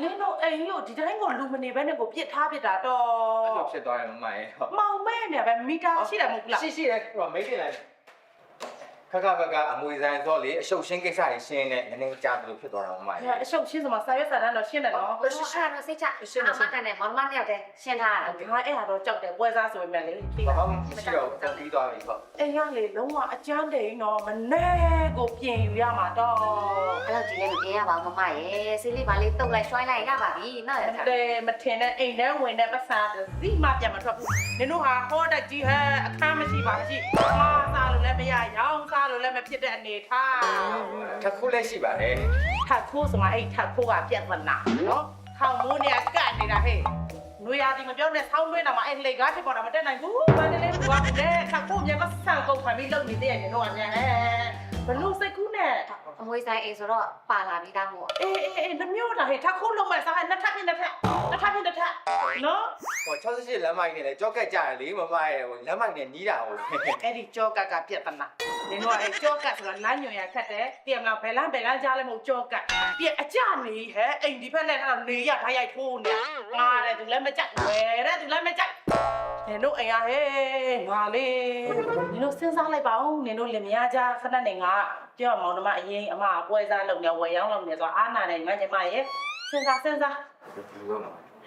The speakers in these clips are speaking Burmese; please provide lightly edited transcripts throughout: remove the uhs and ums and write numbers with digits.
လေးတို့အိမ်လို့ဒီတိုင်းကိုလူမနေဘဲနဲ့ကိုပြစ်ထားပြစ်တာတော့ အဲ့လိုဖြစ်သွားတယ်မမရဲ့ မောင်မဲနဲ့ပဲမီတာရှိတယ်မဟုတ်လား ရှိတယ်ဟိုမိတ်တင်လိုက်ခက်ခက်ခက်ကအမွေဆိုင်တော့လေအရှုပ်ရှင်းကိစ္စတွေရှင်းနေနည်းနည်းကြားတယ်လို့ဖြစ်သွားတာမမရဲ့ အရှုပ်ရှင်းစမှာစာရွက်စာတမ်းတော့ရှင်းတယ်နော် 我说啥呢？谁家？阿妈干的，妈妈了的，现他了。 ငါအဲ့ဟာတော့ကြောက်တယ်ပွဲစားဆိုပေမဲ့လေသိ ဘာ လား မှမရှိတော့ဘူးပြီးသွားပြီပေါ့ အိမ်ကလေလုံးဝအကျန်းတယ်နော်မနဲ့ကိုပြင်ယူရမှာတော့ အဲ့တော့ဒီလည်းမပြေရပါဘူးမမရဲ့ဆေးလေးပါလေးတုတ်လိုက်ရွှိုင်းလိုက်ရပါပြီနော်ရတာ တဲ့မထင်တဲ့အိမ်ထဲဝင်တဲ့ပတ်စာစီမှပြန်မထွက်ဘူးနင်တို့ဟာဟောတက်ကြီးဟဲ့အခန်းမရှိပါမရှိစားလို့လည်းမရရောင်းစားလို့လည်းမဖြစ်တဲ့အနေထား ထပ်ခုလည်းရှိပါတယ် ထပ်ခိုးဆိုမှအဲ့ထပ်ခိုးကပြက်သနာနော်ခေါင်းမိုးနေကတ်နေတာဟဲ့နွေရာသီမပြောနဲ့ဆောင်းတွင်းတော့မှအဲ့လေကားဖြစ်ပေါ်တာမတက်နိုင်ဘူးဘာလဲလဲဘာလဲထပ်ခိုးမြန်ကဆန်ကုန်ခံပြီးလုပ်နေတဲ့နင်တို့ကမြန်ဟဲ့ဘလို့စိတ်ကူးနဲ့ အမွေဆိုင်အိမ်ဆိုတော့ပါလာပြီးသားမို့ အေးနှမျိုးတာဟဲ့ထပ်ခိုးလုံးမဲ့စားဟဲ့နှစ်ထပ်ပြင်းတစ်ထပ်နော် ဟို68လမ်းမိုက်နဲ့လေကြောက်ကက်ကြတယ်လေမမရဲ့ဟိုလမ်းမိုက်နဲ့နီးတာဟို အဲ့ဒီကြောကတ်ကပြက်သနာနင်တို့ကအဲ့ကြောကတ်ဆိုတာလမ်းညွန်ရခက်တယ်တည်မလားဘယ်လမ်းကြားလဲမဟုတ်ကြောကတ်ပြက်အကြနေဟဲ့အိမ်ဒီဖက်လက်ထားနေရထားရိုက်ထိုးနေငါတဲ့သူလည်းမကြိုက်ဝယ်တဲ့သူလည်းမကြိုက်နင်တို့အိမ်ရဟဲ့ငါလေးနင်တို့စဉ်းစားလိုက်ပါဦးနင်တို့လင်မယားကြားခဏနေငါပြောမောင်နှမအရင်အမအပွဲစားလုပ်နေဝယ်ရောင်းလုပ်နေဆိုအာနာနဲ့ငါညီမရဲ့စဉ်းစား ဘူးတော့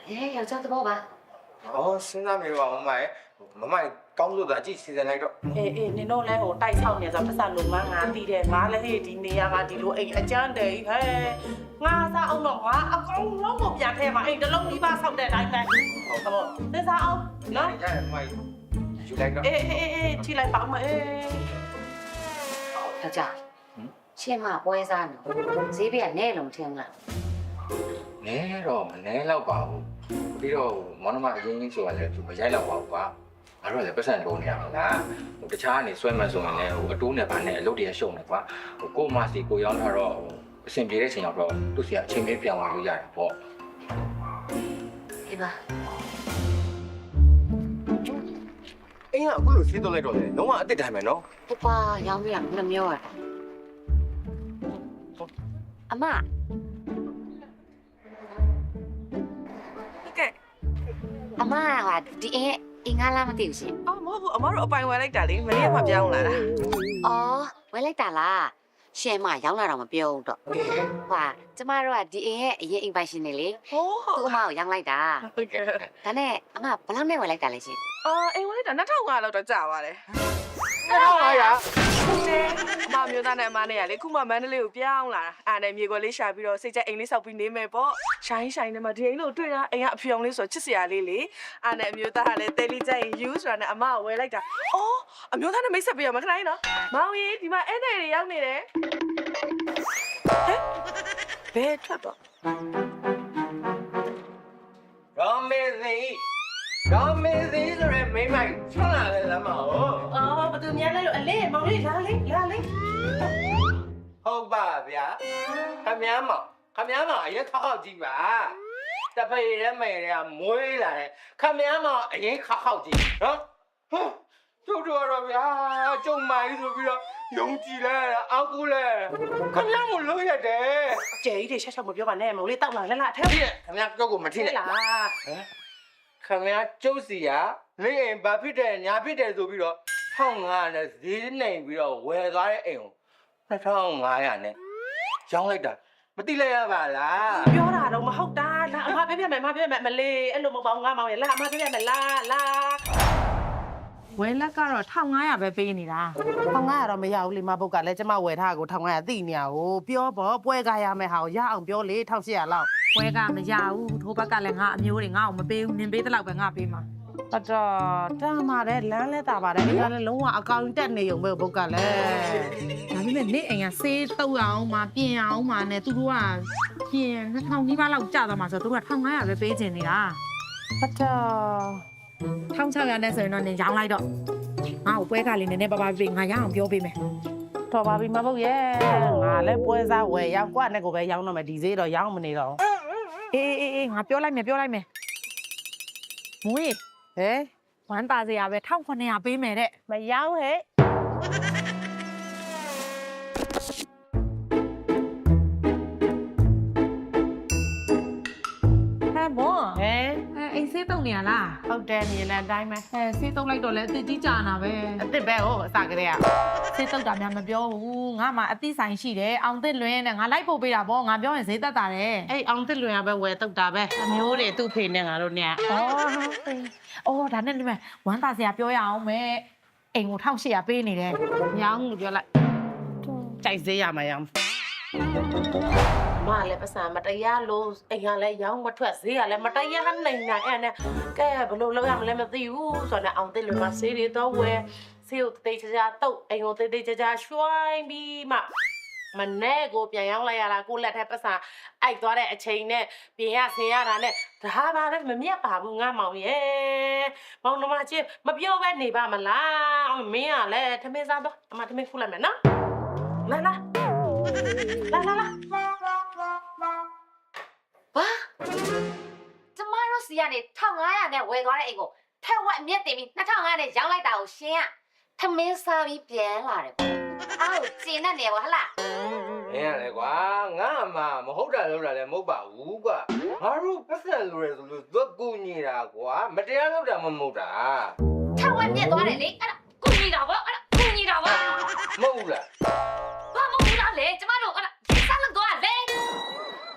ဟဲ့ယောက်ျားသဘောပါ အော်စဉ်းစားမိပါမမရဲ့မမကောင်းလို့သာအကြည့်စီစဉ်လိုက်တော့ အေးနင်တို့လဲဟိုတိုက်ဆောက်နေဆိုပတ်စံလုံးမငါတီးတယ်ငါလည်းဟေ့ဒီနေရာကဒီလိုအိမ်အကျန်းတယ်ဟဲ့ငါစားအောင်တော့ငါအကောင်လုံးကိုပြန်ထဲမှာအိမ်တစ်လုံးကြီးပါဆောက်တဲ့အတိုင်းပဲဟုတ်ပါသစ္စာအောင်နော် ရတယ်မမယူလိုက်တော့ အေးချိလိုက်ပါဦးမအေး ယောက်ျားချင်းမပွဲစားနော်ဈေးပြနဲ့လုံးထင်လား နဲတော့မနဲတော့ပါဘူးပြီးတော့မောင်နှမအရင်ကြီးဆိုတာလည်းသူမရိုက်တော့ပါဘူးကွာငါတို့လည်းပတ်စံလုံးနေရမှာလားဟိုတခြားကနေဆွဲမှဆိုရင်လည်းဟိုအတိုးနဲ့ဗာနဲ့အလုပ်တွေရှုံနေကွာဟိုကိုမစီကိုရောင်းထားတော့အဆင်ပြေတဲ့ချိန်ရောက်တော့သူ့စီကအချိန်လေးပြန်လာလို့ရတယ်ပေါ့ ဒီပါ အင်းကအခုလိုဆေးသွင်းလိုက်တော့လေလုံးဝအစ်စ်တိုင်းပဲနော် ပပရောင်းပြရနှမျိုးရအမ ကဲ အမဟာဒီအင်္ဂါလာမသိဘူးရှင် အော်မဟုတ်ဘူးအမတို့အပိုင်ဝယ်လိုက်တာလေမနေ့ကမှပြောင်းလာတာ အော်ဝယ်လိုက်တာလားရှင်မရောင်းလာတော့မပြောဘူးတော့ဟာကျမတို့ကဒီအိမ်ရဲ့အရင်အိမ်ပိုင်ရှင်နေလေ ဟိုးဟုတ် သူ့အမကိုရောင်းလိုက်တာ ဟုတ်ကဲ့ ဒါနဲ့အမဘယ်လောက်နဲ့ဝယ်လိုက်တာလဲရှင် အော်အိမ်ဝယ်လိုက်တာ2500လောက်တော့ကြာပါတယ် 1500 ဟုတ်တယ်အမမျိုးသားနဲ့အမနဲ့ကလေခုမှမန္တလေးကိုပြောင်းလာတာအားနဲ့မြေကွက်လေးရှာပြီးတော့စိတ်ချက်အိမ်လေးဆောက်ပြီးနေမယ်ပေါ့ရှိုင်းနဲ့မှဒီအိမ်လို့တွေ့တာအိမ်ကအဖြူအောင်လေးဆိုချစ်စရာလေးလေအားနဲ့အမျိုးသားကလည်းတဲလေးကြိုက်ရင် use ဆိုတာနဲ့အမကိုဝယ်လိုက်တာအော်အမျိုးသားနဲ့မိတ်ဆက်ပေးရမှာခဏလေးနော်မောင်ကြီးဒီမှာအဲ့တဲ့တွေရောက်နေတယ်ဟဲ့ဘယ်ထွက်တော့ ရောမေစီဆိုရဲမိမိုက်ချွတ်လာတယ်လမ်းမဟုတ် အော်ဘသူများလဲလို့အလေးမောင်လေးလာလေးဟုတ်ပါဗျာခမည်းမအရင်ခောက်ကြည့်ပါတပည့်ရဲမယ်ရဲမွေးလာတယ်ခမည်းမအရင်ခောက်ကြည့်နော်ကျုပ်တို့တော့ဗျာကျုံမိုင်းဆိုပြီးတော့ယုံကြည်လဲအောက်ကူလဲခမည်းမလို့ရတယ် ကျဲကြီးတွေချက်ချက်မပြောပါနဲ့မောင်လေးတောက်လာလက်အထက် ခမည်းကျုပ်ကိုမထိနဲ့ လား ခမည်းကျုပ်စီကနေအိမ်ဘာဖြစ်တယ်ညာဖြစ်တယ်ဆိုပြီးတော့1500နဲ့ဈေးနှိမ်ပြီးတော့ဝယ်သွားတဲ့အိမ်ကို2500နဲ့ရောင်းလိုက်တာမတိလိုက်ရပါလား ပြောတာတော့မဟုတ်တာလာအမပြပြမယ်မလေးအဲ့လိုမပေါ့ငါမောင်ရဲ့လာအမပြပြမယ်လာဝယ်လက်ကတော့1500ပဲပေးနေတာ 1500တော့မရဘူးလေမဘုတ်ကလည်းကျမဝယ်ထားကို1500သိနေရကိုပြောပေါ့ပွဲကားရမယ်ဟာကိုရအောင်ပြောလေ1800လောက် ဝယ်ကမရဘူးထိုးဘက်ကလည်းငါအမျိုးတွေငါ့ကိုမပေးဘူးနင်ပေးတဲ့လောက်ပဲငါပေးမှာ အတော့တမ်းပါတယ်လမ်းလဲတာပါတယ်အဲ့ဒါလည်းလုံးဝအကောင်တက်နေုံပဲဘုတ်ကလည်း ဒါပေမဲ့နေ့အိမ်ကဆေးတုပ်အောင်မှပြင်အောင်မှနဲ့သူတို့ကပြင်2000နီးပါးလောက်ကြာသွားမှာဆိုတော့သူတို့က1500ပဲပေးချင်နေတာ အတော့ 1600နဲ့ဆိုရင်တော့နင်ရောင်းလိုက်တော့ငါ့ကိုပွဲကလေးနည်းနည်းပါးပါးပေးငါရအောင်ပြောပေးမယ် တော်ပါပြီမဘုတ်ရဲ့ငါလည်းပွဲစားဝယ်ရောက်ကွနဲ့ကိုပဲရောင်းတော့မယ်ဒီဈေးတော့ရောင်းမနေတော့ အေးငါပြောလိုက်မယ်မိုးရေ ဟဲ့ ဝမ်းတာစရာပဲ1900ပေးမယ်တဲ့ မရောင်းဟဲ့ လား ဟုတ်တယ်မြင်တဲ့အတိုင်းပဲ ဆေးတုပ်လိုက်တော့လဲအစ်ကြီးကြာနာပဲ အစ်စ်ပဲဟိုအစကတည်းက ဆေးတုပ်တာများမပြောဘူးငါမှအသိဆိုင်ရှိတယ်အောင်သစ်လွင်နဲ့ငါလိုက်ပို့ပေးတာပေါ့ငါပြောရင်ဈေးသက်တာတယ် အဲ့အောင်တစ်လွင်ကပဲဝယ်တုတ်တာပဲအမျိုးတွေသူ့ဖေနဲ့ငါတို့နဲ့ အော်ဒါနဲ့ဒီမဲ့ဝမ်းသာစရာပြောရအောင်မဲအိမ်ကို1800ပေးနေတယ် ရောင်းလို့ပြောလိုက်ကြိုက်စေးရမှာရောင်းမလည်းပတ်စံမတရားလို့အိမ်ကလည်းရောင်းမထွက်ဈေးကလည်းမတရားနိုင်နိုင်အဲ့နဲ့ကဲဘလို့လောက်ရမလဲမသိဘူးဆိုတော့အောင်တစ်လွင်မှာဈေးတွေတော့ဝယ်ဈေးကိုတိတ်ချာတုတ်အိမ်ကိုတိတ်ချာရွှိုင်းပြီးမှမနဲ့ကိုပြန်ရောက်လိုက်ရတာကိုလက်ထက်ပတ်စံအိုက်သွားတဲ့အချိန်နဲ့ပြင်ရဆင်ရတာနဲ့ဒါပါပဲမမြတ်ပါဘူးငါမောင်ရဲ့မောင်နှမချင်းမပြောပဲနေပါမလားမင်းကလည်းထမင်းစားတော့အမထမင်းဖူးလိုက်မယ်နော်လာလာဘာကျမတို့စီကနေ1500နဲ့ဝယ်သွားတဲ့အိမ်ကိုထက်ဝက်အမြက်တင်ပြီး2500နဲ့ရောင်းလိုက်တာကိုရှင်ကထမင်းစားပြီးပြန်လာတယ်ပေါ့အော်ကျင်းနေရပါဟလား မင်းလည်းကွာငါမှမဟုတ်တာလို့လည်းမဟုတ်ပါဘူးကွာငါတို့ပတ်စံလိုရဆိုလို့သူကူညီတာကွာမတရားလုပ်တာမဟုတ်တာ ထက်ဝက်မြက်သွားတယ်လေအဲ့ဒါကိုညီတာပေါ့အဲ့ဒါကိုညီတာပေါ့ မဟုတ်လား ဘာမဟုတ်လားလေကျမတို့အဲ့ဒါစားလို့တော့လေ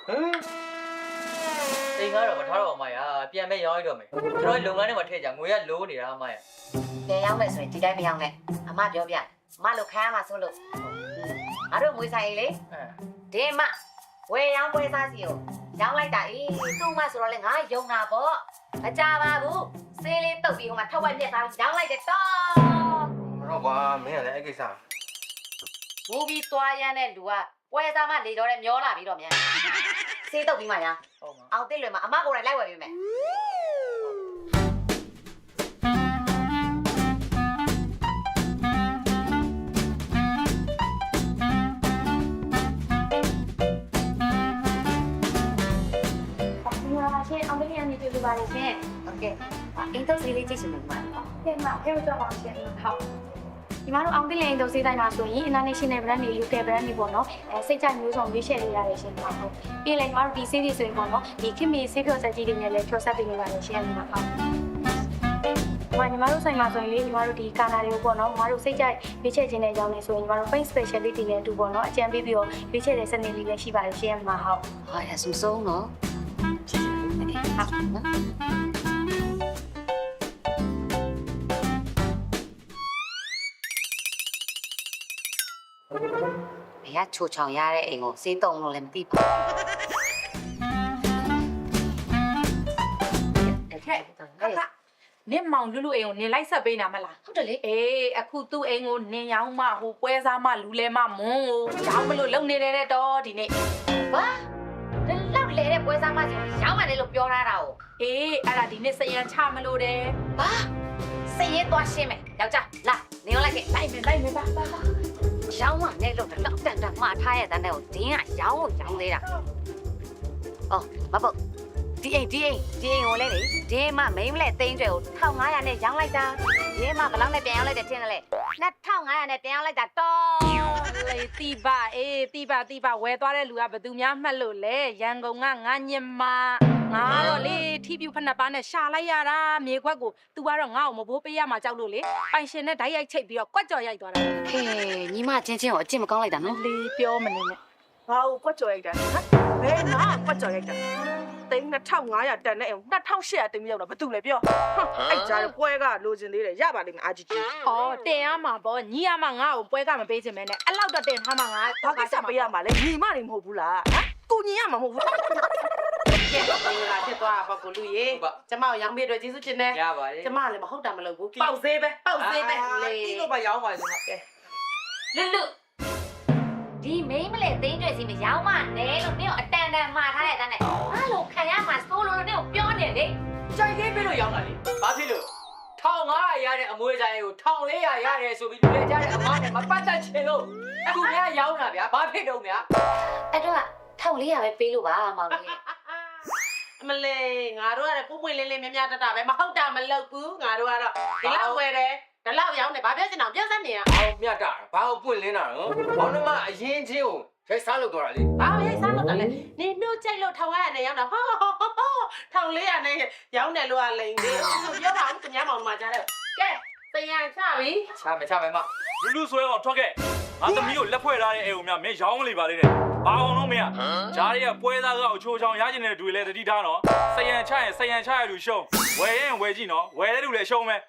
ဟမ် တိတ်ကားတော့မထားတော့အမရပြန်မဲ့ရောင်းရတော့မယ်ကျွန်တော်လုပ်ငန်းထဲမှာထည့်ကြငွေကလိုးနေတာအမရ ပြန်ရောက်မယ်ဆိုရင်ဒီတိုင်းမရောက်နဲ့အမပြောပြအမလို့ခိုင်းရမှာဆိုလို့ငါတို့ငွေဆိုင်လေဒီမဝယ်ရောင်းပွဲစားစီကိုရောင်းလိုက်တာအေးသူ့မဆိုတော့လေငါယုံတာပေါ့မကြပါဘူးဆေးလေးတုပ်ပြီးဟိုမှာထောက်ဝက်ပြက်သားရောင်းလိုက်တယ်တော့ တော့ကွာမင်းလည်းအဲ့ကိစ္စ ဘူပြီးသွားရမ်းတဲ့လူကပွဲစားမလေတော့တဲ့မျောလာပြီးတော့မြန်ဆေးတုပ်ပြီးမှညာ ဟုတ်မှာ အောင်တစ်လွယ်မှာအမကိုယ်တိုင်လိုက်ဝယ်ပေးမယ်ရှင်အောင်တကယ်အနေတွေ့ပါလေရှင်โอเคအင်တော့စီလေးကြည့်ချင်တယ်မှာ ပြန်มาဖဲတော့ပါရှင်ဟုတ်ဒီမှာတော့အောင်တင်လင်းတို့စေးတိုင်းမှာဆိုရင် international brand တွေ local brand တွေပေါ့နော်စိတ်ကြမျိုးစုံရွေးချယ်နေရတယ်ရှင်ဟုတ်ပြီးလည်းညီမတို့ဒီစေးတွေဆိုရင်ပေါ့နော်ဒီခင်မီစေးဖြော်ဆက်ကြီးတွေနဲ့လည်းဖြော်ဆက်ပေးနေပါတယ်ရှင်ဟုတ်ညီမတို့ဆိုင်မှာဆိုရင်လေညီမတို့ဒီကာနာတွေကိုပေါ့နော်ညီမတို့စိတ်ကြရွေးချယ်ခြင်းနဲ့ရောင်းနေဆိုရင်ညီမတို့ face specialty နဲ့အတူပေါ့နော်အကြံပေးပြီးတော့ရွေးချယ်တဲ့စနစ်လေးလည်းရှိပါတယ်ရှင်ဟုတ် ဟာအဆူဆုံးနော်ဘယ်ကချိုချောင်ရတဲ့အိမ်ကိုစေးတုံလို့လည်းမသိပါဘူး နင့်မောင်လူလူအိမ်ကိုနင်လိုက်ဆက်ပေးနာမလား ဟုတ်တယ်လေ အေးအခုသူ့အိမ်ကိုနင်ရောင်းမှဟိုပွဲစားမှလူလဲမှမွန်းကိုရောင်းမလို့လုံနေတယ်တော့ဒီနေ့ ဘာဒီလောက်လေတဲ့ပွဲစားမစီရောင်းမှလည်းလို့ပြောထားတာ哦 အေးအဲ့ဒါဒီနေ့စရန်ချမလို့တယ် ဘာစည်ရဲသွားရှင်းမယ်ယောက်ျားလာနေရောလိုက်ခဲ့လိုက်မယ်ပါရောင်းမှလည်းလို့တော့တန်တန်မှားထားရတဲ့တဲ့ကိုဒင်းကရောင်းသေးတာအော်မပေါ့ဒီအိမ်ကိုလဲလေဒီမမိန်းမလဲသိန်းတွေကို1500နဲ့ရောင်းလိုက်တာဒီမဘယ်လောက်နဲ့ပြန်ရောင်းလိုက်တယ်ထင်တယ်လေ2500နဲ့ပြန်ရောင်းလိုက်တာတော့ လေတီပါအေးတီပါဝယ်သွားတဲ့လူကဘယ်သူများမှတ်လို့လဲရန်ကုန်ကငါညင်မငါတော့လေထီပြူဖက်နှစ်ပါးနဲ့ရှာလိုက်ရတာမြေခွက်ကို तू ကတော့ငါ့ကိုမဘိုးပေးရမှာကြောက်လို့လေပိုင်ရှင်နဲ့ဓာတ်ရိုက်ချိတ်ပြီးတော့ကွက်ကြော်ရိုက်သွားတာ ဟေးညီမချင်းကိုအကျင့်မကောင်းလိုက်တာနော် လေပြောမနေနဲ့ ဘာကိုကွက်ကြော်ရိုက်တာဟမ်ဘယ်နာကွက်ကြော်ရိုက်တာသိန်း2500တန်တဲ့အိမ်2800တင်ပြီးရောက်တော့ဘာတူလဲပြောအဲ့ကြားပွဲကလိုချင်သေးတယ်ရပါလိမ့်မယ်အာကြီးကြီး ဩတင်ရမှာပေါ့ညီရမှာငါ့ကိုပွဲကမပေးချင်မဲနဲ့အဲ့လောက်တော့တင်ထားမှာငါ ဘာကိစ္စပေးရမှာလဲညီမတွေမဟုတ်ဘူးလားဟမ်ကိုညီရမှာမဟုတ်ဘူး ကဲဒီလာဖြစ်သွားပါကိုလူရေကျမကိုရောင်းပေးတော့ကျေးဇူးတင်တယ် ရပါတယ် ကျမလည်းမဟုတ်တာမလုပ်ဘူးပေါက်သေးပဲလေ ဒီလိုပဲရောင်းပါစေဟုတ်ကဲ့ လူဒီမိန်းမလဲသိန်းကျွဲစီမရောင်းမနဲ့လို့နင်အတန်မှားထားရတဲ့တဲ့အဲ့လိုခံရမှာစိုးလို့နင်ကိုပြောနေလေ ကြိုက်သေးပြီးလို့ရောင်းတာလေဘာဖြစ်လို့1500ရတဲ့အမွေးဆိုင်ကို1400ရတယ်ဆိုပြီးလူတွေကြားတဲ့အမားနဲ့မပတ်သက်ချင်လို့အခုများရောင်းတာဗျာဘာဖြစ်တော့ဗျာ အဲ့တော့1400ပဲပေးလို့ပါမောင်လေး အမလေးငါတို့ကလည်းပွပွလင်းလင်းမြတပဲမဟုတ်တာမလုပ်ဘူးငါတို့ကတော့ဒီလောက်ဝယ်တယ်ဒီလောက်ရောင်းတယ်ဘာပြောချင်အောင်ပြောစမ်းနေရ အောင်မြတ်တာဘာကိုပွင့်လင်းတာနော်ဘောင်းနမအရင်ချင်းကိုရိုက်စားလုပ်တော့တာလေ ဘာရိုက်စားလို့တယ်လဲနေနှုတ်ကြိုက်လို့ထောင်ရရနေရောက်တာဟော 1400နဲ့ရောင်းတယ်လို့ကလိန်သေးဘူးပြောပါဦးသူများမောင်မှာကြားတယ်ကဲတရံချပြီ ချမယ်မ လူလူဆွဲအောင်ထွက်ခဲ့ငါသမီးကိုလက်ဖွဲ့ထားတဲ့အိမ်ကိုများမင်းရောင်းလေပါလေတဲ့ဘာအောင်လို့မင်းဂျားတွေကပွဲသားကအချိုးချောင်းရကျင်တဲ့တွေလဲတတိထားနော်စယံချရင်စယံချရလူရှုံးဝယ်ရင်ဝယ်ကြည့်နော်ဝယ်တဲ့လူလည်းရှုံးမယ်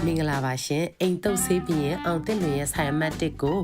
မင်္ဂလာပါရှင်အိမ်တုပ်ဆေးပြီးရင်အောင်တက်လွင်ရဲ့ဆိုင်အမှတ်1ကို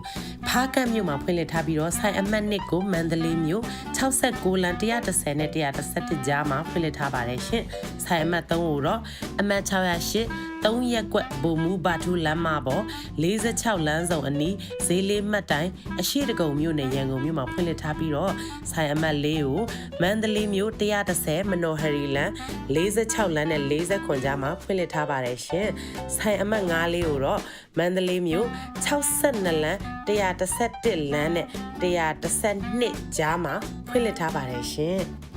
ဖားကတ်မြို့မှာဖွင့်လှစ်ထားပြီးတော့ဆိုင်အမှတ်2ကိုမန္တလေးမြို့69လမ်း130နဲ့131ကြားမှာဖွင့်လှစ်ထားပါတယ်ရှင်ဆိုင်အမှတ်3ကိုတော့အမှတ်608 3ရက်ကွက်ဘုံမူဘာထူလမ်းမပေါ်46လမ်းစုံအနီးဈေးလေးမှတ်တိုင်အရှိတကုံမြို့နယ်ရန်ကုန်မြို့မှာဖွင့်လှစ်ထားပြီးတော့ဆိုင်အမှတ်4ကိုမန္တလေးမြို့130မနော်ဟရီလမ်း46လမ်းနဲ့49ကြားမှာဖွင့်လှစ်ထားပါတယ်ရှင်ဆိုင်အမှတ်5လေးကိုတော့မန္တလေးမြို့62လမ်း111လမ်းနဲ့112ကြားမှာဖွင့်လှစ်ထားပါတယ်ရှင်